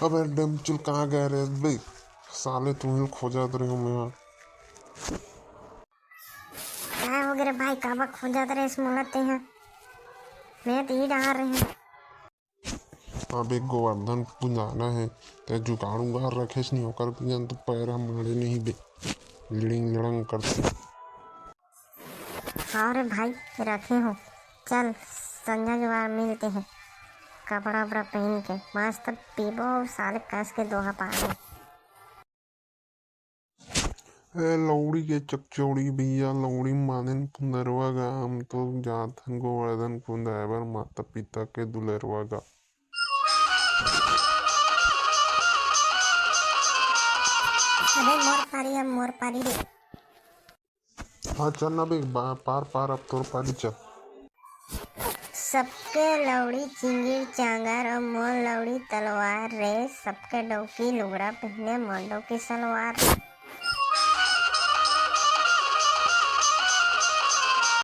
अबे डमचुल कहाँ गए रे बे? साले तुम ही खो जाते रहे हो मैं। क्या हो गया भाई? काबा खो जाते रहे स्मोलते हैं। मैं तो ही डा रहे हैं। अब एक गोवर्धन पुंजाना है ते जुगाड़ूंगा रखेश नहीं होकर पिजन तो पैरा मारे नहीं बे लिड़िंग लड़ंग करते। हाँ रे भाई रखे हो। चल संजय जुगाड़ मिलते हैं। कपड़ा वपड़ा पहन के मस्त पीबो साले कस के दोहा पाए। ए लौड़ी के चकचौड़ी भैया लौड़ी मानन पुंदरवा गा हम तो जात हन गोवर्धन पुंदावर माता पिता के दुलरवा गा। अरे मोर पारी रे। हाँ चल ना बे पार पार अब तोर पारी चल। सबके लौड़ी चिंगिर चांगर और मोर लौड़ी तलवार रे। सबके डौकी लुगड़ा पहने मोंडो की सलवार।